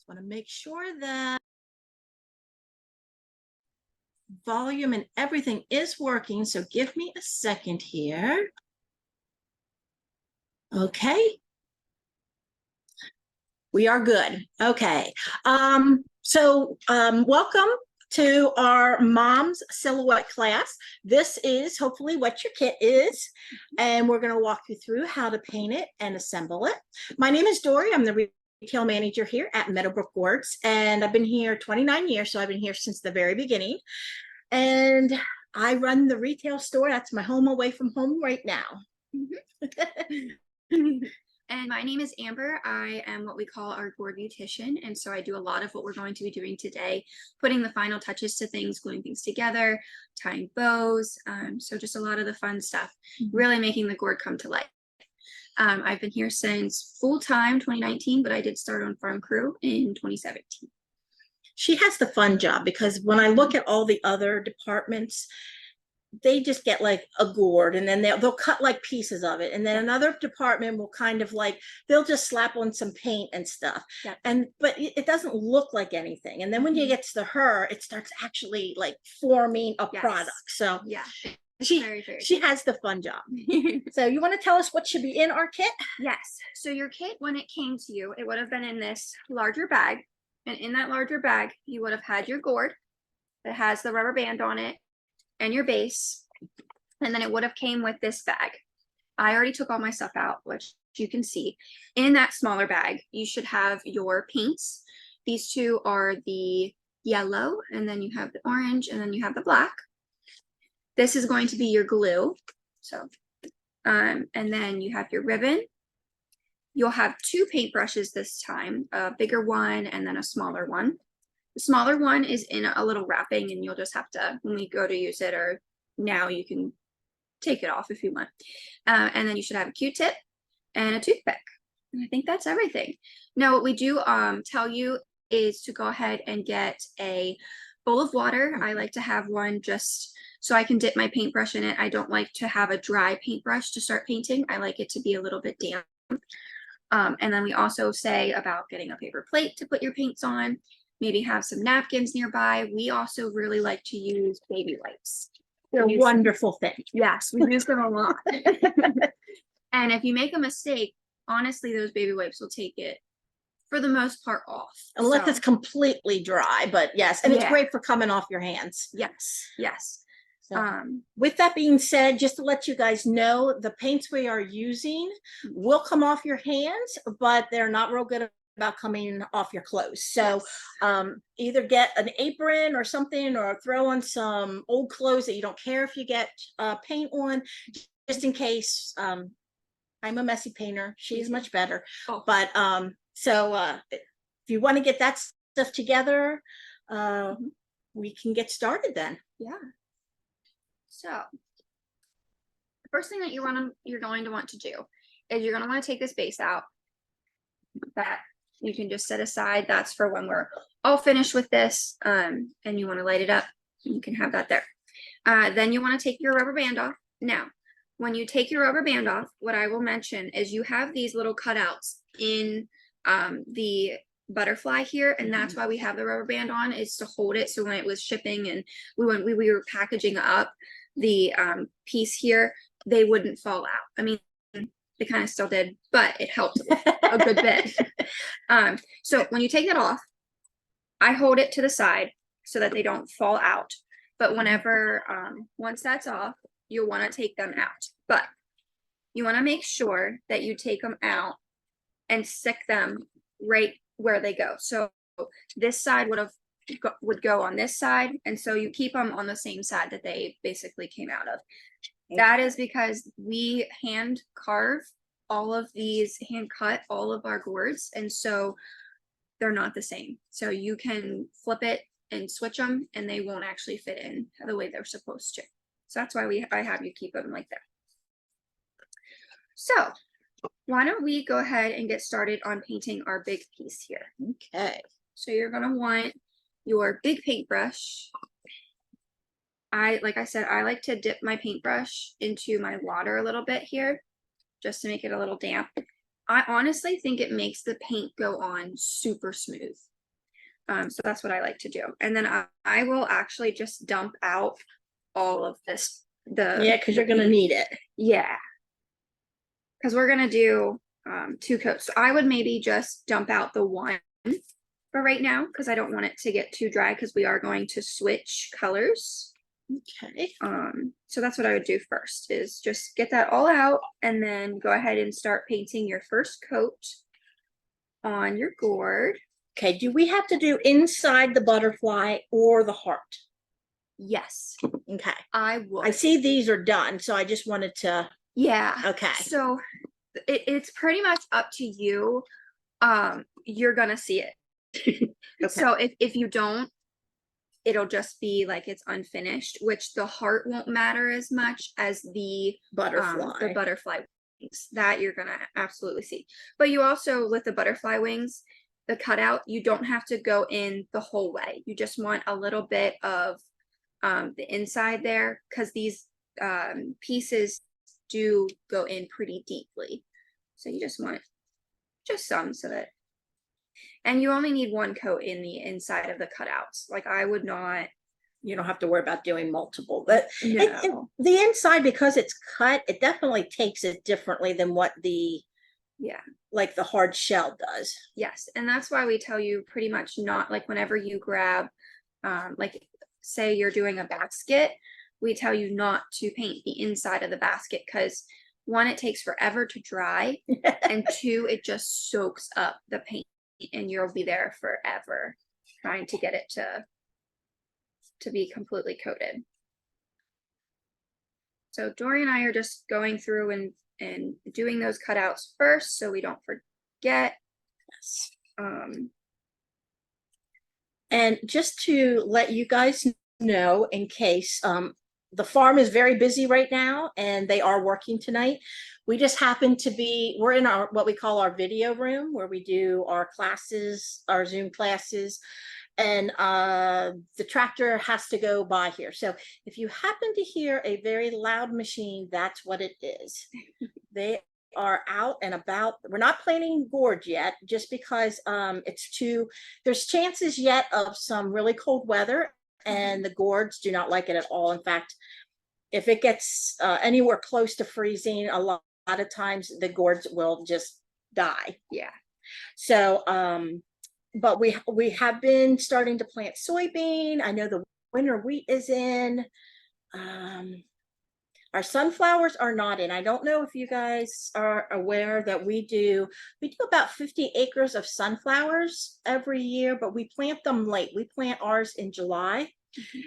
Want to make sure that volume and everything is working. So give me a second here. Okay. We are good. Okay. Welcome to our mom's silhouette class. This is hopefully what your kit is, and we're going to walk you through how to paint it and assemble it. My name is Dori. I'm the retail manager here at Meadowbrook Gourds, and I've been here 29 years, so I've been here since the very beginning. And I run the retail store. That's my home away from home right now. And my name is Amber. I am what we call our gourd beautician. And so I do a lot of what we're going to be doing today, putting the final touches to things, gluing things together, tying bows. So just a lot of the fun stuff, really making the gourd come to life. I've been here since full-time 2019, but I did start on farm crew in 2017. She has the fun job because when I look at all the other departments, they just get like a gourd and then they'll cut like pieces of it, and then another department will kind of like they'll just slap on some paint and stuff. But it doesn't look like anything, and then when you get to her, it starts actually like forming a product. So she has the fun job. So you want to tell us what should be in our kit? Yes. So your kit, when it came to you, it would have been in this larger bag, and in that larger bag you would have had your gourd that has the rubber band on it and your base, and then it would have came with this bag. I already took all my stuff out, which you can see. In that smaller bag, you should have your paints. These two are the yellow, and then you have the orange, and then you have the black. This is going to be your glue. So, and then you have your ribbon. You'll have two paintbrushes this time, a bigger one and then a smaller one. The smaller one is in a little wrapping, and you'll just have to, when we go to use it, or now you can take it off if you want. And then you should have a Q-tip and a toothpick. And I think that's everything. Now, what we do tell you is to go ahead and get a bowl of water. I like to have one just so I can dip my paintbrush in it. I don't like to have a dry paintbrush to start painting. I like it to be a little bit damp. And then we also say about getting a paper plate to put your paints on. Maybe have some napkins nearby. We also really like to use baby wipes. They're a wonderful thing. Yes, we use them a lot. And if you make a mistake, honestly, those baby wipes will take it for the most part off. Unless it's completely dry, but yes. And it's great for coming off your hands. Yes, yes. So, with that being said, just to let you guys know, the paints we are using will come off your hands, but they're not real good about coming off your clothes. So either get an apron or something, or throw on some old clothes that you don't care if you get paint on, just in case. I'm a messy painter. She's much better. But if you want to get that stuff together, we can get started then. Yeah. So the first thing that you're going to want to do is you're going to want to take this base out. That you can just set aside. That's for when we're all finished with this, and you want to light it up. You can have that there. Then you want to take your rubber band off. Now, when you take your rubber band off, what I will mention is you have these little cutouts in the butterfly here, and that's why we have the rubber band on, is to hold it. So when it was shipping and we were packaging up the piece here, they wouldn't fall out. I mean, they kind of still did, but it helped a good bit. So when you take that off, I hold it to the side so that they don't fall out. But whenever, once that's off, you'll want to take them out. But you want to make sure that you take them out and stick them right where they go. So this side would go on this side, and so you keep them on the same side that they basically came out of. That is because we hand cut all of our gourds, and so they're not the same. So you can flip it and switch them, and they won't actually fit in the way they're supposed to. So that's why I have you keep them like that. So why don't we go ahead and get started on painting our big piece here. Okay. So you're going to want your big paintbrush. Like I said, I like to dip my paintbrush into my water a little bit here, just to make it a little damp. I honestly think it makes the paint go on super smooth. So that's what I like to do. And then I will actually just dump out all of this. Yeah, because you're gonna need it. Yeah. Because we're gonna do 2 coats. So I would maybe just dump out the one for right now because I don't want it to get too dry because we are going to switch colors. Okay. So that's what I would do first is just get that all out and then go ahead and start painting your first coat on your gourd. Okay, do we have to do inside the butterfly or the heart? Yes, Okay. I would. I see these are done, so I just wanted to. Yeah. Okay. So it's pretty much up to you. You're gonna see it. Okay. So if you don't, it'll just be like it's unfinished, which the heart won't matter as much as the Butterfly. butterfly wings that you're gonna absolutely see. But you also, with the butterfly wings, the cutout, you don't have to go in the whole way. You just want a little bit of the inside there because these pieces do go in pretty deeply. So you just want just some so that, and you only need 1 coat in the inside of the cutouts. Like I would not. You don't have to worry about doing multiple, but No. the inside, because it's cut, it definitely takes it differently than what the like the hard shell does. Yes, and that's why we tell you pretty much not like whenever you grab, like say you're doing a basket, we tell you not to paint the inside of the basket because 1, it takes forever to dry, and 2, it just soaks up the paint and you'll be there forever trying to get it to be completely coated. So Dori and I are just going through and doing those cutouts first so we don't forget. Yes. And just to let you guys know, in case the farm is very busy right now and they are working tonight. We just happen to be, we're in our what we call our video room where we do our classes, our Zoom classes, and the tractor has to go by here. So if you happen to hear a very loud machine, that's what it is. They are out and about. We're not planting gourd yet, just because it's too, there's chances yet of some really cold weather, and the gourds do not like it at all. In fact, if it gets anywhere close to freezing, a lot of times the gourds will just die. Yeah. So but we have been starting to plant soybean. I know the winter wheat is in. Our sunflowers are not in. I don't know if you guys are aware that we do about 50 acres of sunflowers every year, but we plant them late. We plant ours in July.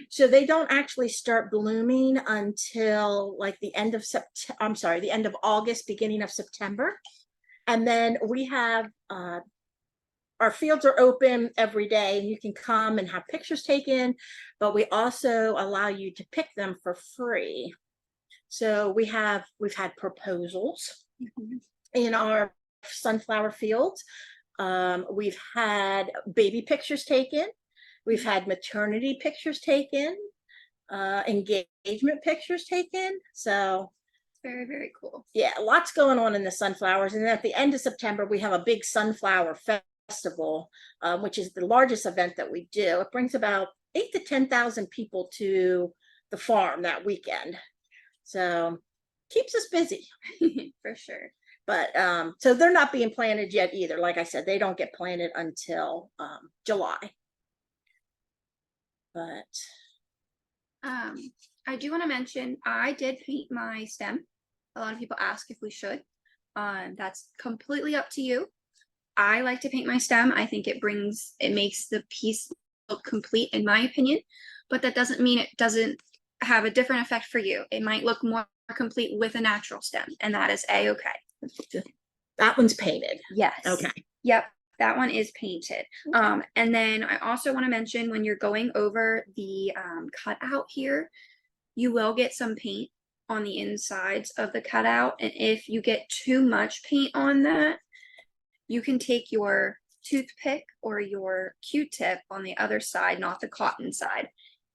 So they don't actually start blooming until like the end of the end of August, beginning of September. And then we have our fields are open every day and you can come and have pictures taken, but we also allow you to pick them for free. So we've had proposals in our sunflower fields. We've had baby pictures taken. We've had maternity pictures taken, engagement pictures taken. So very, very cool. Yeah, lots going on in the sunflowers. And then at the end of September, we have a big sunflower festival, which is the largest event that we do. It brings about 8,000 to 10,000 people to the farm that weekend. So keeps us busy. For sure. But so they're not being planted yet either. Like I said, they don't get planted until July. But I do want to mention I did paint my stem. A lot of people ask if we should. That's completely up to you. I like to paint my stem. I think it makes the piece look complete in my opinion, but that doesn't mean it doesn't have a different effect for you. It might look more complete with a natural stem, and that is a-okay. That one's painted. Yes. Okay. Yep. That one is painted. Okay. And then I also want to mention when you're going over the cutout here, you will get some paint on the insides of the cutout. And if you get too much paint on that, you can take your toothpick or your Q-tip on the other side, not the cotton side,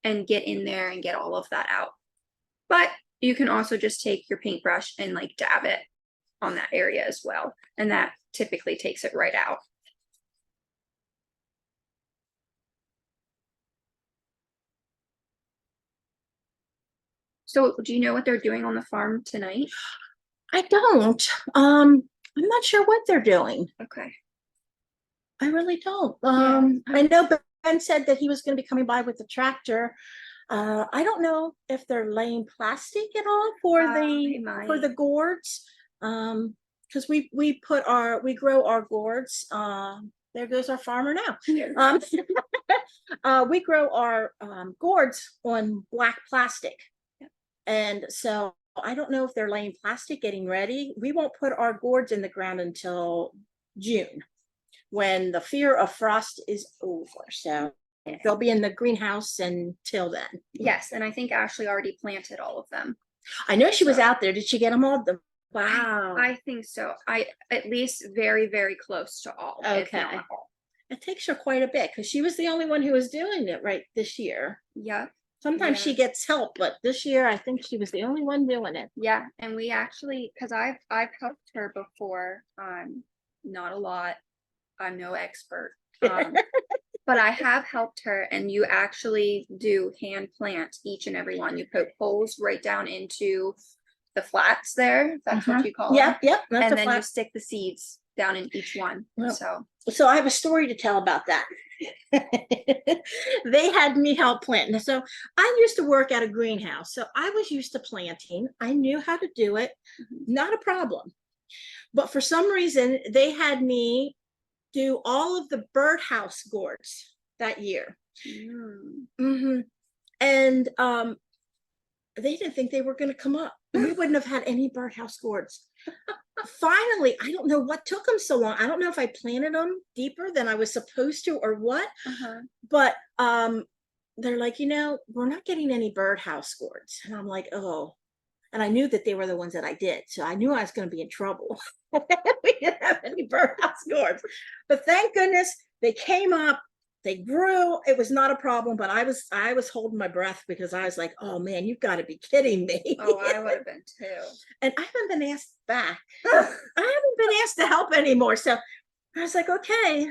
and get in there and get all of that out. But you can also just take your paintbrush and like dab it on that area as well. And that typically takes it right out. So do you know what they're doing on the farm tonight? I don't. I'm not sure what they're doing. Okay. I really don't. Yeah. I know Ben said that he was going to be coming by with the tractor. I don't know if they're laying plastic at all for They the might. gourds. Because we grow our gourds. There goes our farmer now. We grow our gourds on black plastic. And so I don't know if they're laying plastic, getting ready. We won't put our gourds in the ground until June, when the fear of frost is over. So they'll be in the greenhouse until then. Yes, and I think Ashley already planted all of them. I know she was out there. Did she get them all? Wow. I think so. I at least very, very close to all. if not Okay. all. It takes her quite a bit because she was the only one who was doing it right this year. Yep. Sometimes she Yeah. gets help, but this year I think she was the only one doing it. Yeah, and we actually, because I've helped her before. Not a lot. I'm no expert. But I have helped her, and you actually do hand plant each and every one. You put holes right down into the flats there. That's what you call them. Yep. That's And a then you flat. stick the seeds down in each one. Well, So So I have a story to tell about that. They had me help planting. So I used to work at a greenhouse. So I was used to planting. I knew how to do it. Not a problem. But for some reason, they had me do all of the birdhouse gourds that year. And they didn't think they were going to come up. We wouldn't have had any birdhouse gourds. Finally, I don't know what took them so long. I don't know if I planted them deeper than I was supposed to or what. But they're like, we're not getting any birdhouse gourds. And I'm like, oh. And I knew that they were the ones that I did. So I knew I was going to be in trouble. We didn't have any birdhouse gourds. But thank goodness they came up. They grew. It was not a problem, but I was holding my breath because I was like, oh man, you've got to be kidding me. Oh, I would have been too. And I haven't been asked back. I haven't been asked to help anymore. So I was like, okay.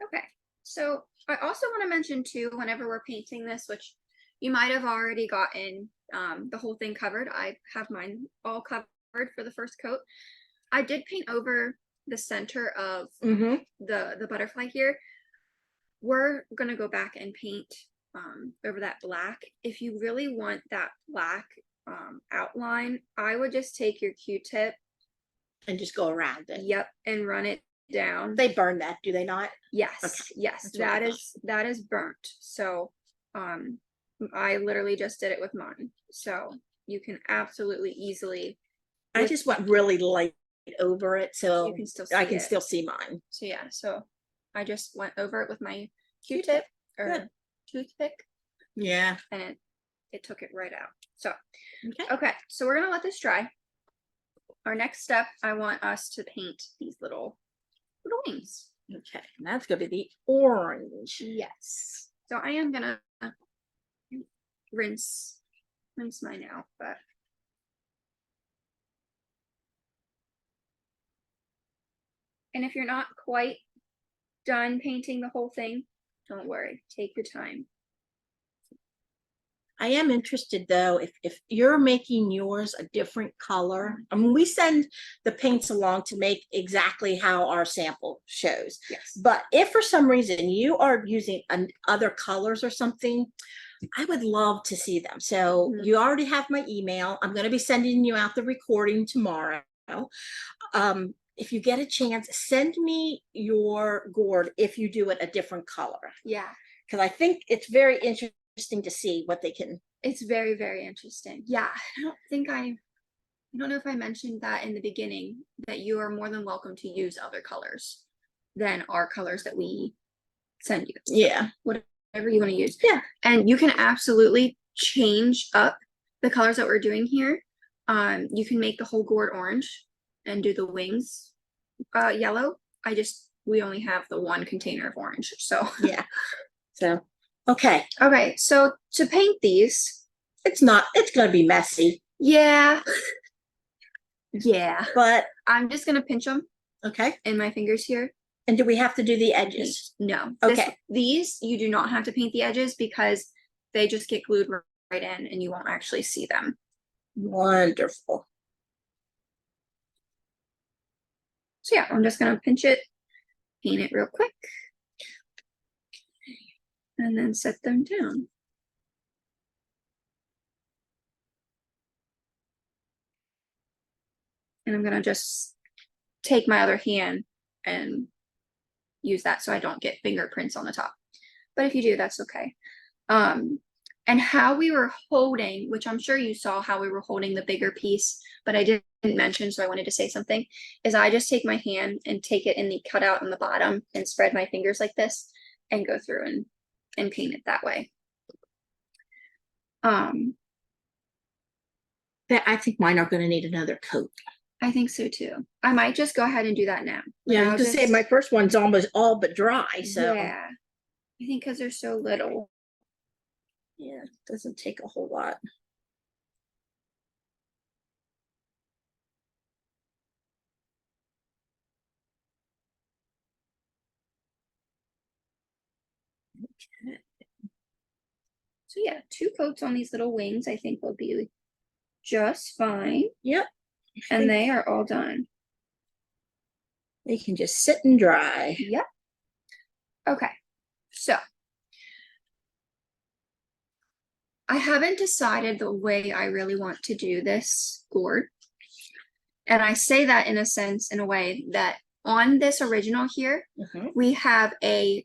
Okay. So I also want to mention too, whenever we're painting this, which you might have already gotten the whole thing covered. I have mine all covered for the first coat. I did paint over the center of the butterfly here. We're gonna go back and paint over that black. If you really want that black outline, I would just take your Q-tip and just go around it. Yep, and run it down. They burn that, do they not? Yes, Okay. yes, that is burnt. So I literally just did it with mine. So you can absolutely easily. I just went really light over it, so you can still see I can it. still see mine. So yeah, so I just went over it with my Q-tip or toothpick. Yeah. And it took it right out. So okay, so we're gonna let this dry. Our next step, I want us to paint these little wings. Okay, and that's gonna be the orange. Yes. So I am gonna rinse mine out, but and if you're not quite done painting the whole thing, don't worry, take your time. I am interested though, if you're making yours a different color. I mean, we send the paints along to make exactly how our sample shows. Yes. But if for some reason you are using other colors or something, I would love to see them. So you already have my email. I'm going to be sending you out the recording tomorrow. If you get a chance, send me your gourd if you do it a different color. Yeah. Because I think it's very interesting to see what they can. It's very, very interesting. Yeah. I don't know if I mentioned that in the beginning, that you are more than welcome to use other colors than our colors that we send you. Yeah. Whatever you want to use. Yeah. And you can absolutely change up the colors that we're doing here. You can make the whole gourd orange and do the wings yellow. We only have the one container of orange. So yeah. So okay. So to paint these, it's gonna be messy. Yeah. Yeah. But I'm just gonna pinch them. Okay. In my fingers here. And do we have to do the edges? No. Okay. These, you do not have to paint the edges because they just get glued right in and you won't actually see them. Wonderful. So yeah, I'm just gonna pinch it, paint it real quick, and then set them down. And I'm gonna just take my other hand and use that so I don't get fingerprints on the top. But if you do, that's okay. And how we were holding, which I'm sure you saw how we were holding the bigger piece, but I didn't mention, so I wanted to say something, is I just take my hand and take it in the cutout on the bottom and spread my fingers like this and go through and paint it that way. I think mine are going to need another coat. I think so too. I might just go ahead and do that now. Yeah, I was gonna say my first one's almost all but dry, so yeah, I think because they're so little. Yeah, it doesn't take a whole lot. Okay. So yeah, 2 coats on these little wings I think will be just fine. Yep. And they are all done. They can just sit and dry. Yep. Okay, so I haven't decided the way I really want to do this gourd. And I say that in a sense, in a way that on this original here, we have a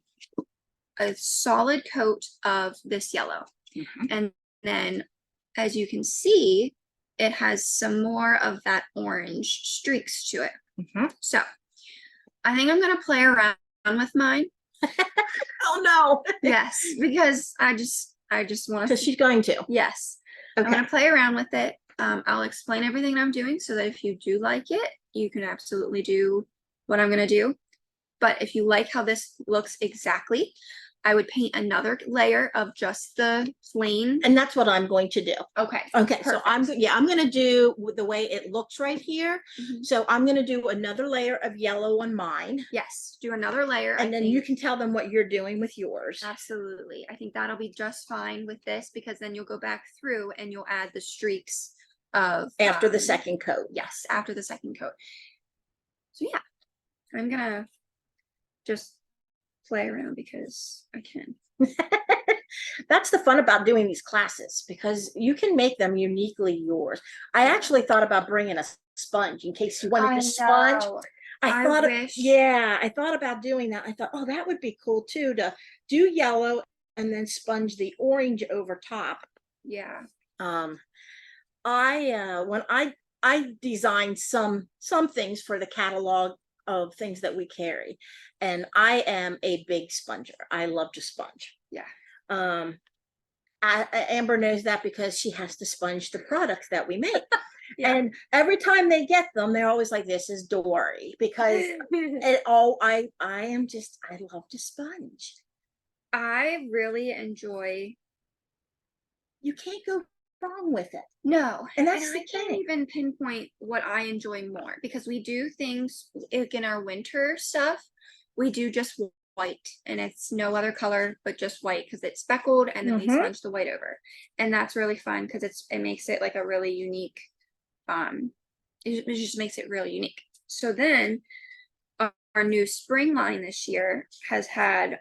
solid coat of this yellow. And then as you can see, it has some more of that orange streaks to it. So I think I'm gonna play around with mine. Oh no. Yes, because I just want to. Because she's going to. Yes. Okay. I'm gonna play around with it. I'll explain everything I'm doing so that if you do like it, you can absolutely do what I'm gonna do. But if you like how this looks exactly, I would paint another layer of just the plain. And that's what I'm going to do. Okay. Okay. So I'm going to do the way it looks right here. So I'm going to do another layer of yellow on mine. Yes. Do another layer. And then you can tell them what you're doing with yours. Absolutely. I think that'll be just fine with this because then you'll go back through and you'll add the streaks of after the second coat. Yes, after the second coat. So yeah, I'm gonna just play around because I can. That's the fun about doing these classes because you can make them uniquely yours. I actually thought about bringing a sponge in case you wanted to sponge. I thought about doing that. I thought, oh, that would be cool too, to do yellow and then sponge the orange over top. Yeah. When I designed some things for the catalog of things that we carry, and I am a big sponger. I love to sponge. Yeah. Amber knows that because she has to sponge the products that we make. Yeah. And every time they get them, they're always like, "This is Dori," because I love to sponge. I really enjoy. You can't go wrong with it. No, and that's I can't even pinpoint what I enjoy more because we do things like in our winter stuff. We do just white, and it's no other color but just white because it's speckled, and then we sponge the white over, and that's really fun because it makes it like a really unique. It just makes it really unique. So then, our new spring line this year has had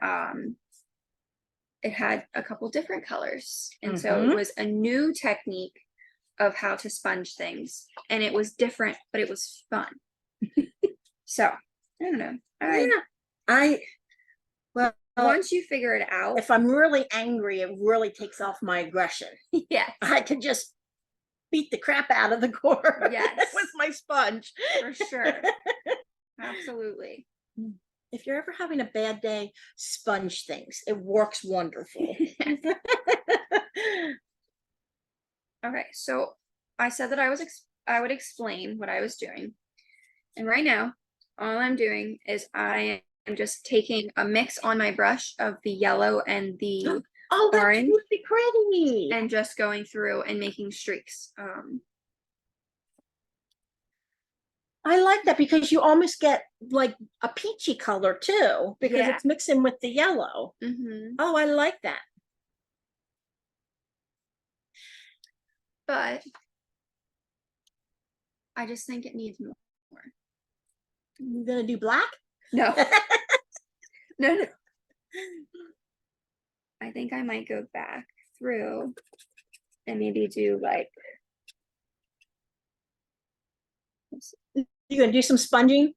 it had a couple different colors, and so it was a new technique of how to sponge things, and it was different, but it was fun. So I don't know. Well, once you figure it out, if I'm really angry, it really takes off my aggression. Yeah, I can just beat the crap out of the gourd. Yes, with my sponge, for sure. Absolutely. If you're ever having a bad day, sponge things. It works wonderful. Okay, so I said that I would explain what I was doing. And right now, all I'm doing is I am just taking a mix on my brush of the yellow and the orange. That would be pretty. And just going through and making streaks. I like that because you almost get like a peachy color too, because Yeah. it's mixing with the yellow. Oh, I like that. But I just think it needs more. You're gonna do black? No. No. I think I might go back through and maybe do like, You're gonna do some sponging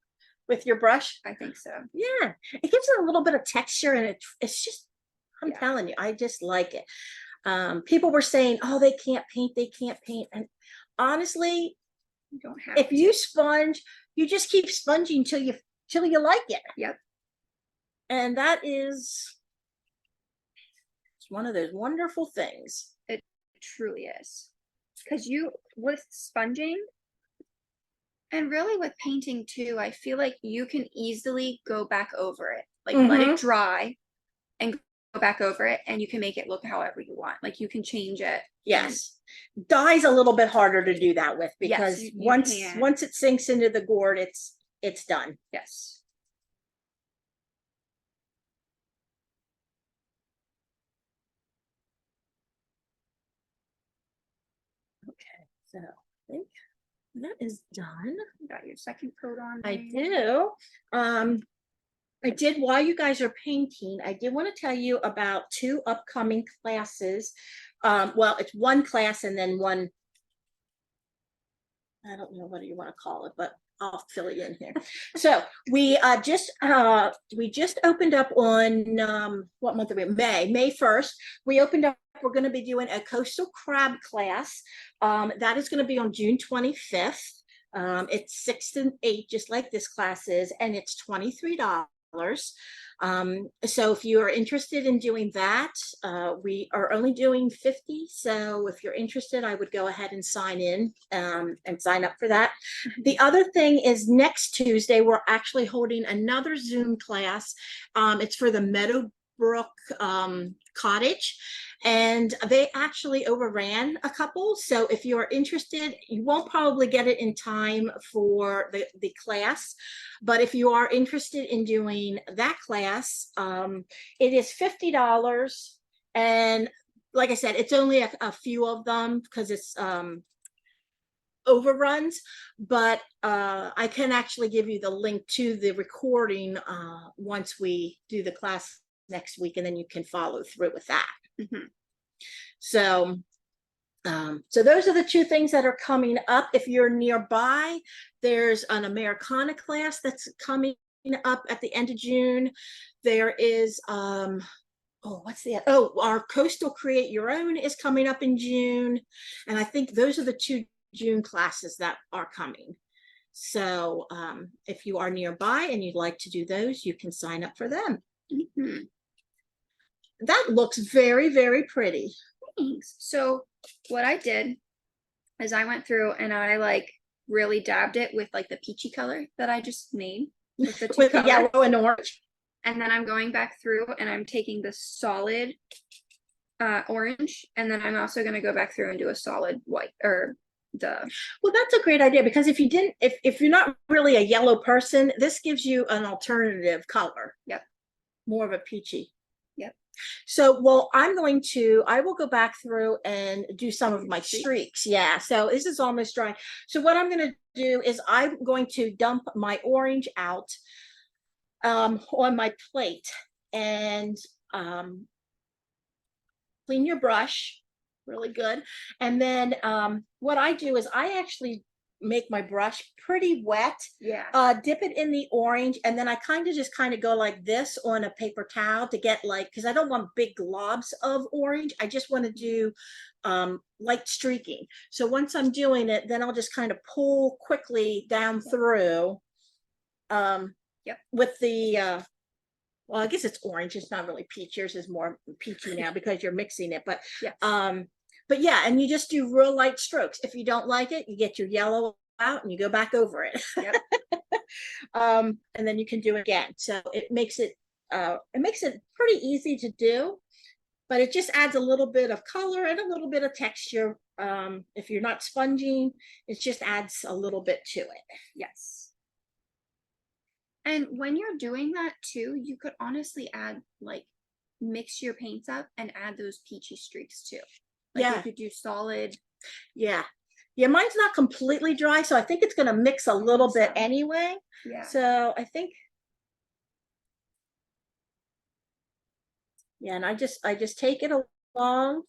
with your brush? I think so. Yeah, it gives it a little bit of texture, and it's just, I'm Yeah. telling you, I just like it. People were saying, oh, they can't paint. And honestly, You don't have if to. you sponge, you just keep sponging till you like it. Yep. And that is, it's one of those wonderful things. It truly is. Because you, with sponging, and really with painting too, I feel like you can easily go back over it. Like let it dry and go back over it, and you can make it look however you want. Like you can change it. Yes. Dye's a little bit harder to do that with, because Yes, you once can. once it sinks into the gourd, it's done. Yes. Okay, so I think that is done. You got your second coat on I there. do. I did, while you guys are painting, I did want to tell you about 2 upcoming classes. Well, it's one class and then one, I don't know what you want to call it, but I'll fill you in here. So we just opened up on what month are we? May 1st. We opened up. We're going to be doing a coastal crab class. That is going to be on June 25th. It's 6 and 8, just like this class is, and it's $23. So if you are interested in doing that, we are only doing 50. So if you're interested, I would go ahead and sign in and sign up for that. The other thing is next Tuesday, we're actually holding another Zoom class. It's for the Meadowbrook Cottage, and they actually overran a couple. So if you're interested, you won't probably get it in time for the class. But if you are interested in doing that class, it is $50. And like I said, it's only a few of them because it's overruns, but I can actually give you the link to the recording once we do the class next week, and then you can follow through with that. So so those are the 2 things that are coming up. If you're nearby, there's an Americana class that's coming up at the end of June. There is our Coastal Create Your Own is coming up in June, and I think those are the 2 June classes that are coming. So if you are nearby and you'd like to do those, you can sign up for them. That looks very, very pretty. Thanks. So what I did is I went through and I like really dabbed it with like the peachy color that I just made with the 2 with colors. the yellow and orange. And then I'm going back through and I'm taking the solid orange, and then I'm also going to go back through and do a solid white or well, that's a great idea, because if you're not really a yellow person, this gives you an alternative color. Yep. More of a peachy. Yep. So, well, I will go back through and do some of my streaks. Yeah. So this is almost dry. So what I'm going to do is I'm going to dump my orange out on my plate, and clean your brush really good. And then what I do is I actually make my brush pretty wet. Yeah. Dip it in the orange, and then I just go like this on a paper towel to get because I don't want big globs of orange. I just want to do light streaking. So once I'm doing it, then I'll just kind of pull quickly down through with the well, I guess it's orange. It's not really peach. Yours is more peachy now because you're mixing it. But yeah, and you just do real light strokes. If you don't like it, you get your yellow out and you go back over it. Yep. And then you can do it again. So it makes it pretty easy to do. but it just adds a little bit of color and a little bit of texture. If you're not sponging, it just adds a little bit to it. Yes. And when you're doing that too, you could honestly add like mix your paints up and add those peachy streaks too. Like Yeah. you could do solid. Yeah. Yeah, mine's not completely dry, so I think it's gonna mix a little bit anyway. Yeah. So I think, yeah, and I just take it along,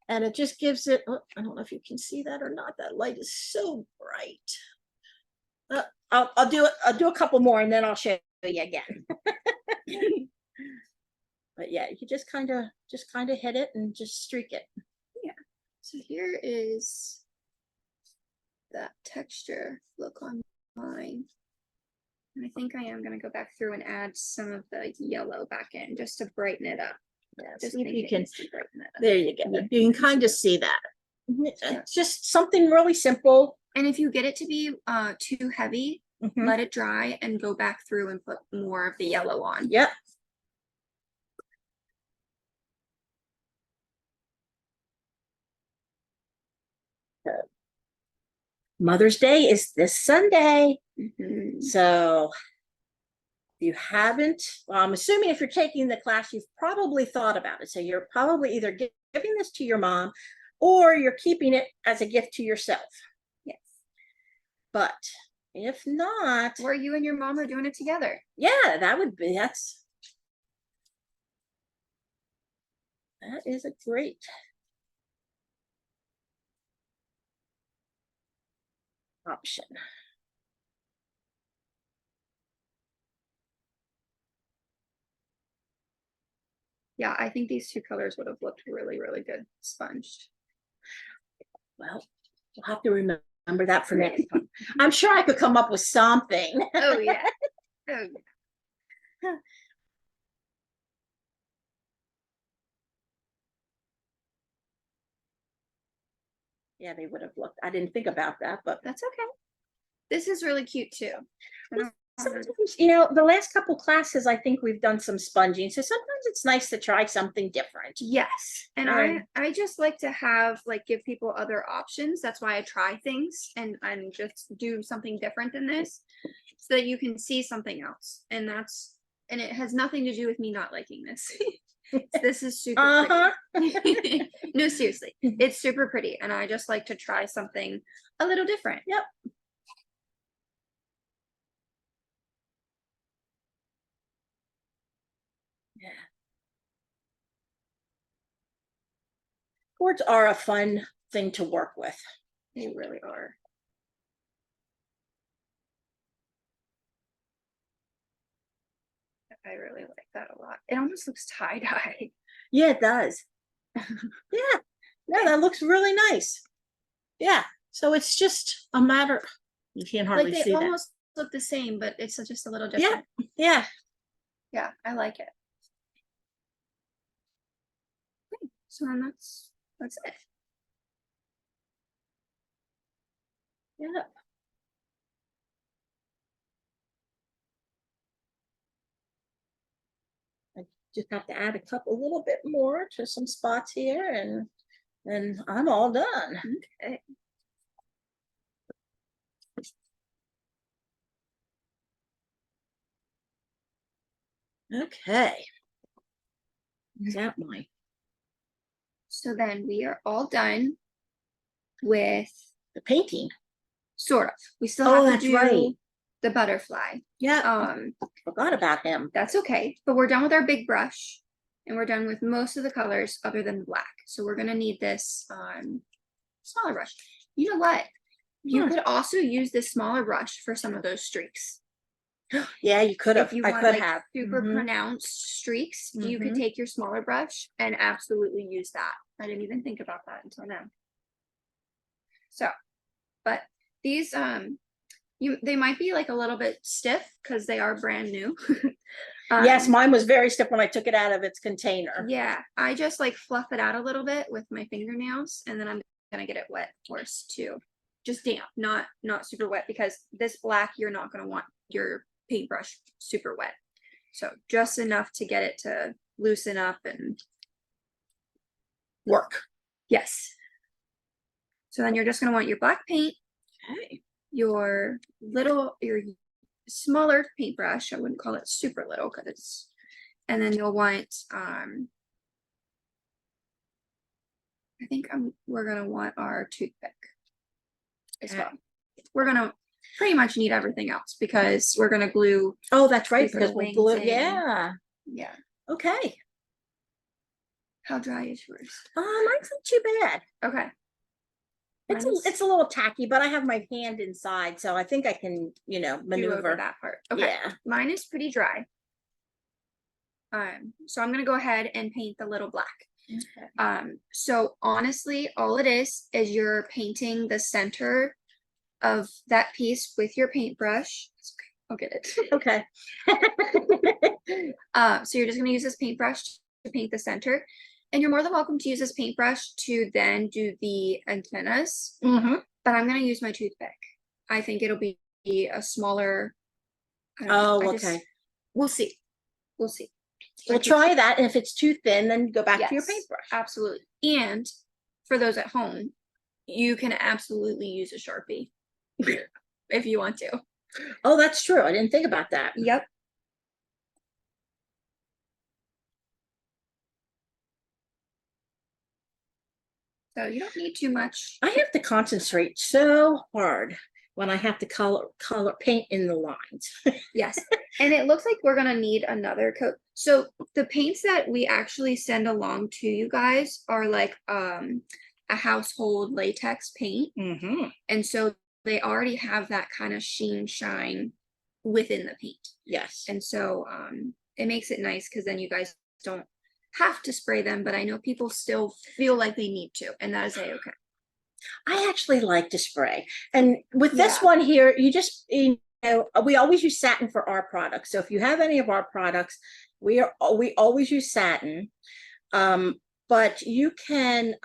and it just gives it, oh, I don't know if you can see that or not. That light is so bright. I'll do it. I'll do a couple more and then I'll show you again. But yeah, you just kind of hit it and just streak it. Yeah. So here is that texture look on mine. And I think I am going to go back through and add some of the yellow back in just to brighten it up. Yeah, Just see if you can. brighten it up. There you go. You can kind of see that. Yeah. It's just something really simple. And if you get it to be too heavy, Mhm. let it dry and go back through and put more of the yellow on. Yep. Mother's Day is this Sunday. Mhm. So if you haven't, well, I'm assuming if you're taking the class, you've probably thought about it. So you're probably either giving this to your mom or you're keeping it as a gift to yourself. Yes. But if not, Or you and your mom are doing it together. yeah, that is a great. Option. Yeah, I think these two colors would have looked really, really good sponged. Well, we'll have to remember that for next time. I'm sure I could come up with something. Oh yeah. Oh yeah. Yeah, they would have looked. I didn't think about that, but That's okay. This is really cute too. sometimes, you know, the last couple classes, I think we've done some sponging. So sometimes it's nice to try something different. Yes. And I just like to have like give people other options. That's why I try things and just do something different than this so that you can see something else. And it has nothing to do with me not liking this. This is super pretty. No, seriously. It's super pretty. And I just like to try something a little different. Yep. Yeah. Gourds are a fun thing to work with. They really are. I really like that a lot. It almost looks tie-dye. Yeah, it does. Yeah. No, that looks really nice. Yeah. So it's just a matter. You can't hardly Like they see that. almost look the same, but it's just a little different. Yeah. Yeah, I like it. Okay, so then that's it. Yeah. I just have to add a little bit more to some spots here, and then I'm all done. Okay. Okay. Is that mine? So then we are all done with The painting. sort of. We still Oh, have to that's do right. the butterfly. Yeah. Forgot about him. That's okay. But we're done with our big brush and we're done with most of the colors other than black. So we're gonna need this smaller brush. You know what? You could also use this smaller brush for some of those streaks. Yeah, you could have. If you I want could like have. super pronounced streaks, you could take your smaller brush and absolutely use that. I didn't even think about that until now. So, but these they might be like a little bit stiff because they are brand new. Yes, mine was very stiff when I took it out of its container. Yeah, I just like fluff it out a little bit with my fingernails, and then I'm gonna get it wet, of course, too. Just damp, not super wet, because this black you're not gonna want your paintbrush super wet. So just enough to get it to loosen up and work. Yes. So then you're just gonna want your black paint, Okay. your smaller paintbrush. I wouldn't call it super little because it's, and then you'll want I think we're gonna want our toothpick as well. We're gonna pretty much need everything else because we're gonna glue. Oh, that's right, These because little we'll glue, wings in. yeah, Yeah. okay. How dry is yours? Mine's not too bad. Okay. It's a little tacky, but I have my hand inside, so I think I can, do over maneuver. that part. Okay. Yeah. Mine is pretty dry. So I'm gonna go ahead and paint the little black. Okay. So honestly, all it is you're painting the center of that piece with your paintbrush. It's okay, I'll get it. Okay. So you're just gonna use this paintbrush to paint the center. And you're more than welcome to use this paintbrush to then do the antennas. Mm-hmm. But I'm gonna use my toothpick. I think it'll be a smaller. Oh, okay. We'll see. We'll see. We'll try that, and if it's too thin, then go back to your Yes, paintbrush. absolutely. And for those at home, you can absolutely use a Sharpie if you want to. Oh, that's true. I didn't think about that. Yep. So you don't need too much. I have to concentrate so hard when I have to color paint in the lines. Yes. And it looks like we're gonna need another coat. So the paints that we actually send along to you guys are like a household latex paint. Mm-hmm. And so they already have that kind of sheen shine within the paint. Yes. And so it makes it nice because then you guys don't have to spray them, but I know people still feel like they need to, and that is okay. I actually like to spray. And with this Yeah. one here, we always use satin for our products. So if you have any of our products, we always use satin. But you can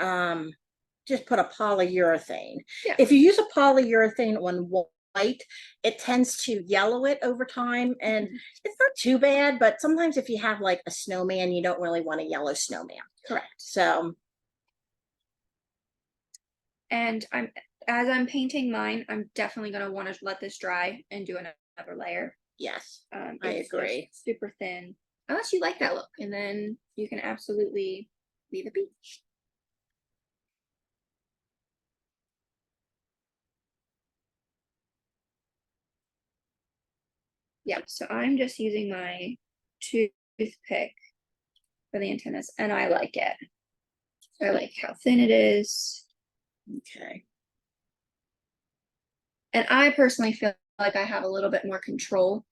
just put a polyurethane. Yeah. If you use a polyurethane on white, it tends to yellow it over time, and it's not too bad, but sometimes if you have like a snowman, you don't really want a yellow snowman. Correct. So, and as I'm painting mine, I'm definitely going to want to let this dry and do another layer. yes, I It's agree. just super thin, unless you like that look, and then you can absolutely leave it be. Yeah, so I'm just using my toothpick for the antennas, and I like it. I like how thin it is. Okay. And I personally feel like I have a little bit more control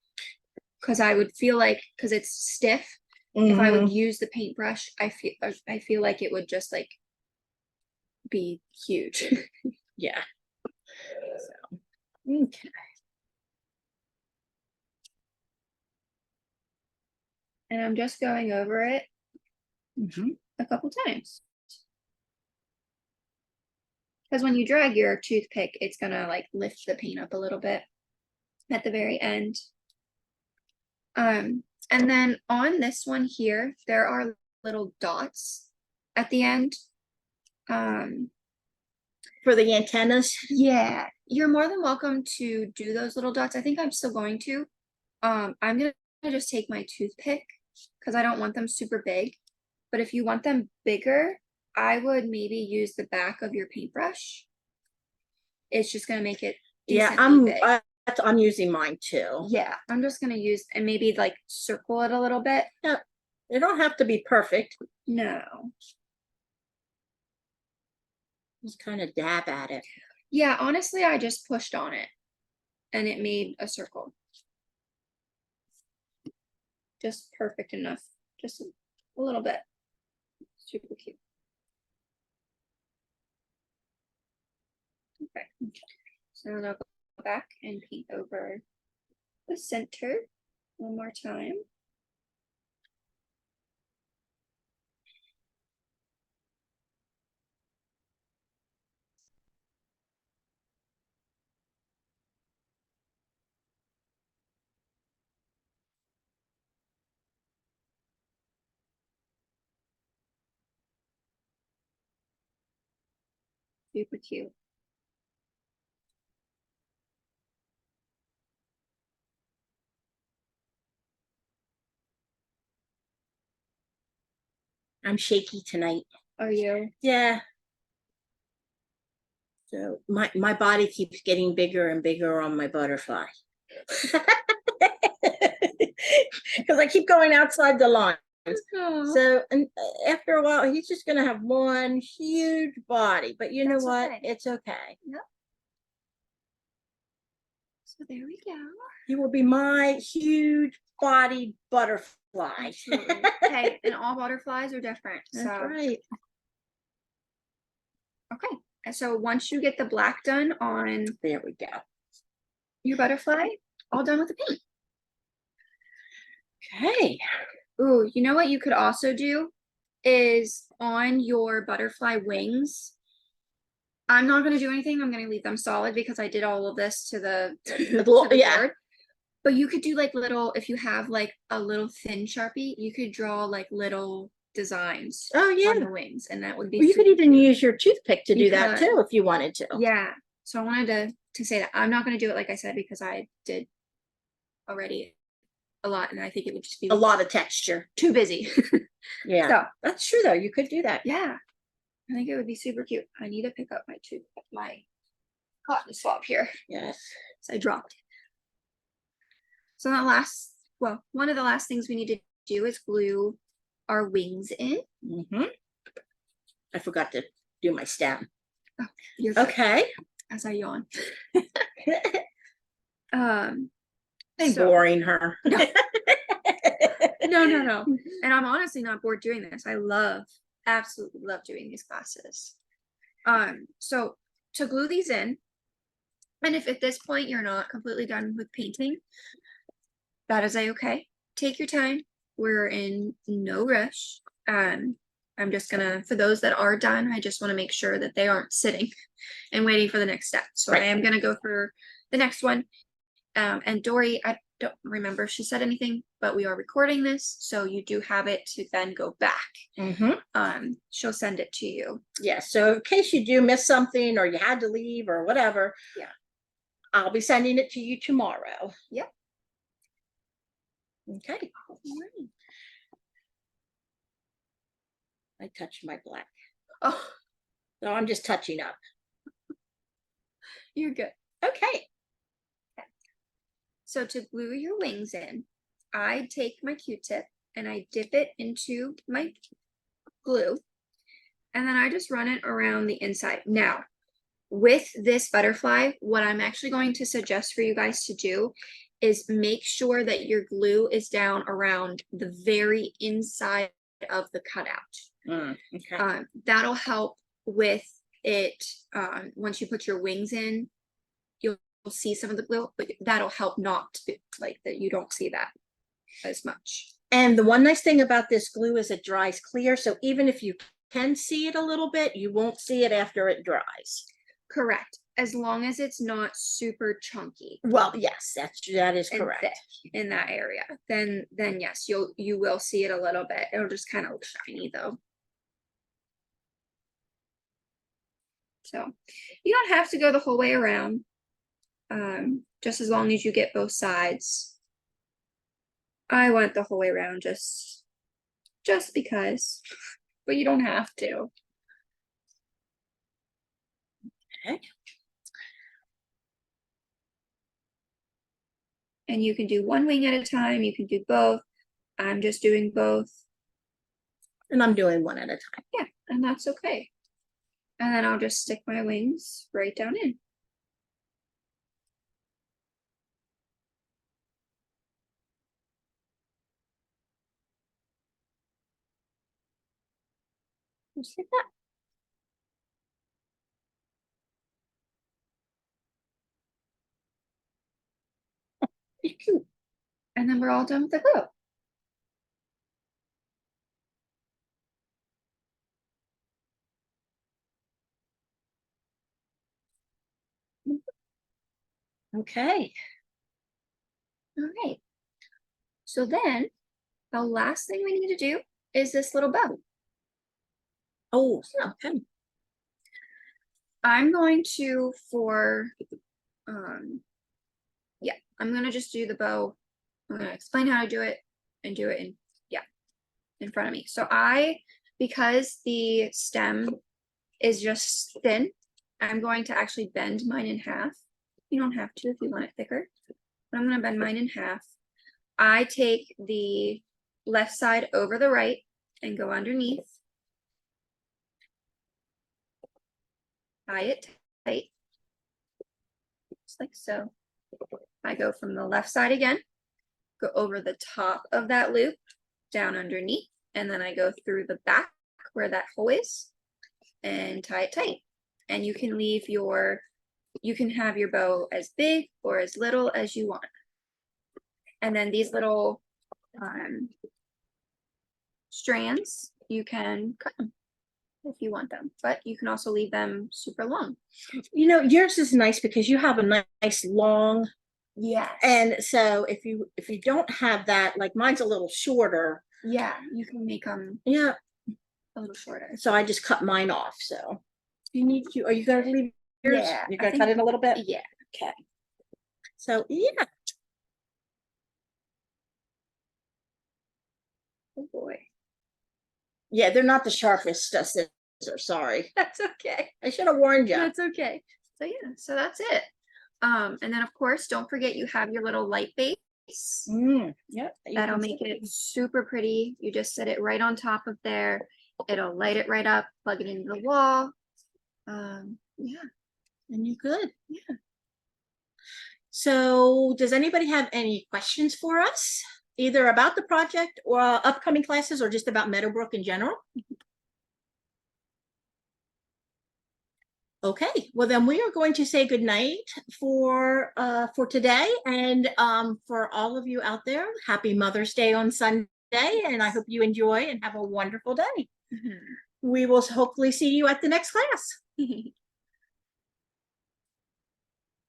because I would feel like, because it's stiff, if I would use the paintbrush, I feel like it would just like be huge. Yeah. So, okay. And I'm just going over it Mm-hmm. a couple times. Because when you drag your toothpick, it's gonna like lift the paint up a little bit at the very end. And then on this one here, there are little dots at the end. For the antennas. Yeah, you're more than welcome to do those little dots. I think I'm still going to. I'm gonna just take my toothpick because I don't want them super big. But if you want them bigger, I would maybe use the back of your paintbrush. It's just gonna make it decently big. I'm using mine too. Yeah, I'm just gonna use and maybe like circle it a little bit. Yeah, it don't have to be perfect. No. Just kind of dab at it. Yeah, honestly, I just pushed on it and it made a circle. Just perfect enough. Just a little bit. Super cute. Okay. So now I'll go back and paint over the center one more time. Super cute. I'm shaky tonight. Are you? Yeah. So my body keeps getting bigger and bigger on my butterfly. Because I keep going outside the line. So and after a while, he's just gonna have one huge body. But you know That's what? okay. It's okay. Yep. So there we go. He will be my huge body butterfly. Absolutely. Hey, and all butterflies are different. That's So right. okay. And so once you get the black done on There we go. your butterfly, all done with the paint. Okay. Ooh, you know what you could also do is on your butterfly wings. I'm not going to do anything. I'm going to leave them solid because I did all of this to the, Yeah. board. But you could do like little, if you have like a little thin Sharpie, you could draw like little designs Oh on yeah. the wings, and that would be Well, you could super even cute. use your toothpick to You do that could. too if you wanted to. Yeah. So I wanted to say that I'm not going to do it like I said because I did already a lot, and I think it would just be A lot of texture. too busy. Yeah. So That's true though. You could do that. yeah, I think it would be super cute. I need to pick up my cotton swab here. Yes. So I dropped it. So one of the last things we need to do is glue our wings in. Mm-hmm. I forgot to do my stem. Oh, you're good. Okay. As I yawn. I'm So- boring her. No. And I'm honestly not bored doing this. I absolutely love doing these classes. So to glue these in, and if at this point you're not completely done with painting, that is okay. Take your time. We're in no rush. I'm just gonna, for those that are done, I just want to make sure that they aren't sitting and waiting for the next step. So Right. I am gonna go for the next one. And Dori, I don't remember if she said anything, but we are recording this, so you do have it to then go back. Mm-hmm. She'll send it to you. Yeah. So in case you do miss something or you had to leave or whatever, Yeah. I'll be sending it to you tomorrow. Yep. Okay. Alright. I touched my black. Oh, So I'm just touching up. you're good. Okay. So to glue your wings in, I take my Q-tip and I dip it into my glue, and then I just run it around the inside. Now, with this butterfly, what I'm actually going to suggest for you guys to do is make sure that your glue is down around the very inside of the cutout. Okay. That'll help with it. Once you put your wings in, you'll see some of the glue, but that'll help not to, like that you don't see that as much. And the one nice thing about this glue is it dries clear. So even if you can see it a little bit, you won't see it after it dries. Correct. As long as it's not super chunky. Well, yes, that is and correct. thick in that area, then yes, you will see it a little bit. It'll just kind of look shiny though. So you don't have to go the whole way around. Just as long as you get both sides. I went the whole way around just because, but you don't have to. Okay. And you can do one wing at a time. You can do both. I'm just doing both. And I'm doing one at a time. Yeah, and that's okay. And then I'll just stick my wings right down in. Just like that. And then we're all done with the glue. Okay. All right. So then the last thing we need to do is this little bow. Oh, okay. I'm going to yeah, I'm gonna just do the bow. I'm gonna explain how to do it and do it in front of me. So because the stem is just thin, I'm going to actually bend mine in half. You don't have to if you want it thicker, but I'm gonna bend mine in half. I take the left side over the right and go underneath. Tie it tight, just like so. I go from the left side again, go over the top of that loop, down underneath, and then I go through the back where that hole is and tie it tight. And you can have your bow as big or as little as you want. And then these little strands, you can cut them if you want them, but you can also leave them super long. You know, yours is nice because you have a nice long, Yes. and so if you don't have that, like mine's a little shorter. Yeah, you can make them Yeah, a little shorter. so I just cut mine off. So are you gonna leave yours? Yeah, You're gonna cut it a little bit? Yeah. Okay. So yeah. Oh boy. Yeah, they're not the sharpest scissors, sorry. That's okay. I should have warned you. That's okay. So yeah, so that's it. And then of course, don't forget you have your little light base. Yep. That'll make it super pretty. You just set it right on top of there. It'll light it right up, plug it into the wall. Yeah. And you're good. Yeah. So does anybody have any questions for us? Either about the project or upcoming classes or just about Meadowbrook in general? Okay, well then we are going to say good night for today, and for all of you out there, happy Mother's Day on Sunday, and I hope you enjoy and have a wonderful day. We will hopefully see you at the next class.